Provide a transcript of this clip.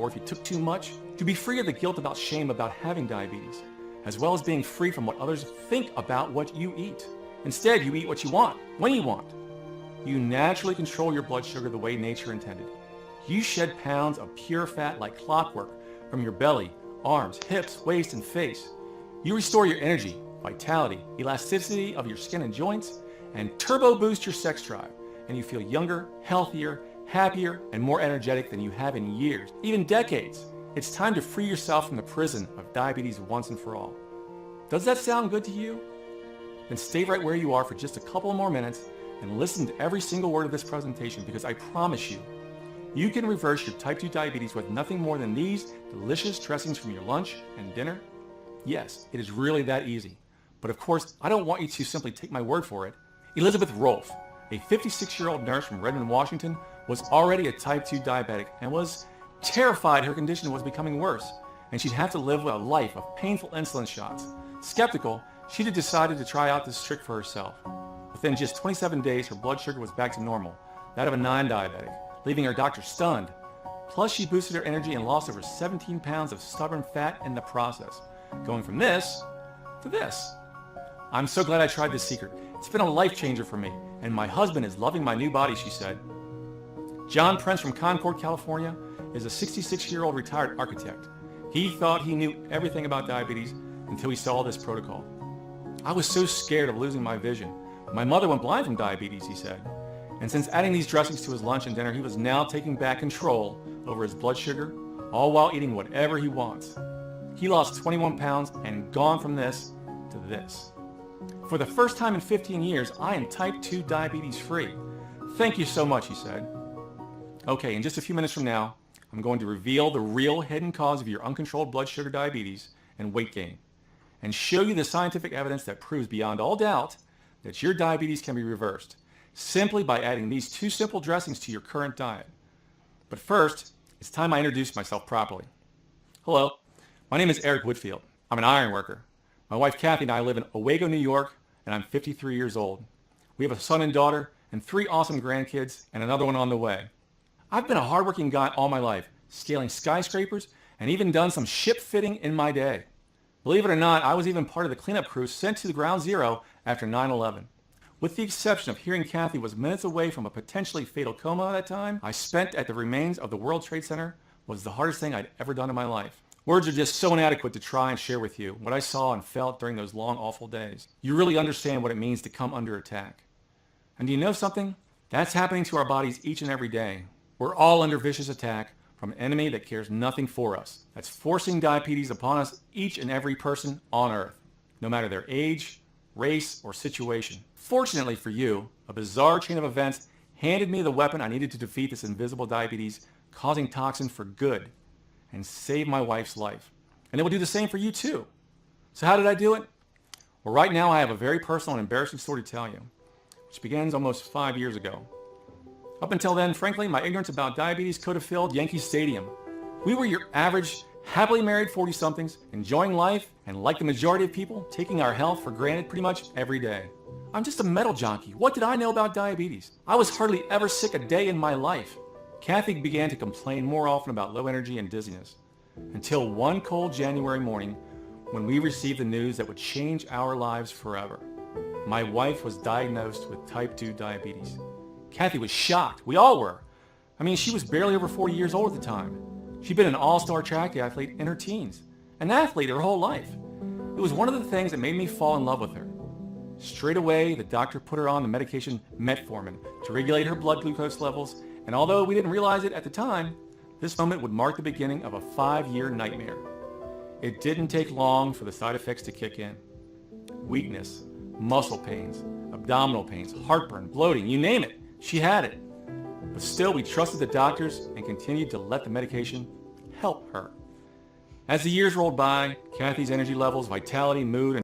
or if you took too much, to be free of the guilt about shame about having diabetes, as well as being free from what others think about what you eat. Instead, you eat what you want, when you want. You naturally control your blood sugar the way nature intended. You shed pounds of pure fat like clockwork from your belly, arms, hips, waist, and face. You restore your energy, vitality, elasticity of your skin and joints, and turbo boost your sex drive, and you feel younger, healthier, happier, and more energetic than you have in years, even decades. It's time to free yourself from the prison of diabetes once and for all. Does that sound good to you? Then stay right where you are for just a couple more minutes and listen to every single word of this presentation, because I promise you, you can reverse your type 2 diabetes with nothing more than these delicious dressings from your lunch and dinner. Yes, it is really that easy. But of course, I don't want you to simply take my word for it. Elizabeth Rolfe, a 56-year-old nurse from Redmond, Washington, was already a type 2 diabetic and was terrified her condition was becoming worse and she'd have to live a life of painful insulin shots. Skeptical, she had decided to try out this trick for herself. Within just 27 days, her blood sugar was back to normal, that of a non-diabetic, leaving her doctor stunned. Plus, she boosted her energy and lost over 17 pounds of stubborn fat in the process, going from this to this. I'm so glad I tried this secret. It's been a life changer for me, and my husband is loving my new body, she said. John Prince from Concord, California, is a 66-year-old retired architect. He thought he knew everything about diabetes until he saw this protocol. I was so scared of losing my vision. My mother went blind from diabetes, he said. And since adding these dressings to his lunch and dinner, he was now taking back control over his blood sugar, all while eating whatever he wants. He lost 21 pounds and gone from this to this. For the first time in 15 years, I am type 2 diabetes free. Thank you so much, he said. Okay, in just a few minutes from now, I'm going to reveal the real hidden cause of your uncontrolled blood sugar diabetes and weight gain, and show you the scientific evidence that proves beyond all doubt that your diabetes can be reversed simply by adding these 2 simple dressings to your current diet. But first, it's time I introduce myself properly. Hello, my name is Eric Whitfield. I'm an iron worker. My wife Kathy and I live in Owego, New York, and I'm 53 years old. We have a son and daughter and 3 awesome grandkids and another one on the way. I've been a hardworking guy all my life, scaling skyscrapers and even done some ship fitting in my day. Believe it or not, I was even part of the cleanup crew sent to the ground zero after 9/11. With the exception of hearing Kathy was minutes away from a potentially fatal coma at that time, I spent at the remains of the World Trade Center was the hardest thing I'd ever done in my life. Words are just so inadequate to try and share with you what I saw and felt during those long, awful days. You really understand what it means to come under attack. And do you know something? That's happening to our bodies each and every day. We're all under vicious attack from an enemy that cares nothing for us. That's forcing diabetes upon us, each and every person on Earth, no matter their age, race, or situation. Fortunately for you, a bizarre chain of events handed me the weapon I needed to defeat this invisible diabetes causing toxin for good and save my wife's life. And it will do the same for you too. So how did I do it? Well, right now I have a very personal and embarrassing story to tell you, which begins almost 5 years ago. Up until then, frankly, my ignorance about diabetes could have filled Yankee Stadium. We were your average, happily married 40-somethings, enjoying life, and like the majority of people, taking our health for granted pretty much every day. I'm just a metal junkie. What did I know about diabetes? I was hardly ever sick a day in my life. Kathy began to complain more often about low energy and dizziness, until one cold January morning when we received the news that would change our lives forever. My wife was diagnosed with type 2 diabetes. Kathy was shocked. We all were. I mean, she was barely over 40 years old at the time. She'd been an all-star track athlete in her teens, an athlete her whole life. It was one of the things that made me fall in love with her. Straight away, the doctor put her on the medication metformin to regulate her blood glucose levels, and although we didn't realize it at the time, this moment would mark the beginning of a 5-year nightmare. It didn't take long for the side effects to kick in. Weakness, muscle pains, abdominal pains, heartburn, bloating, you name it. She had it. But still, we trusted the doctors and continued to let the medication help her. As the years rolled by, Kathy's energy levels, vitality, mood, and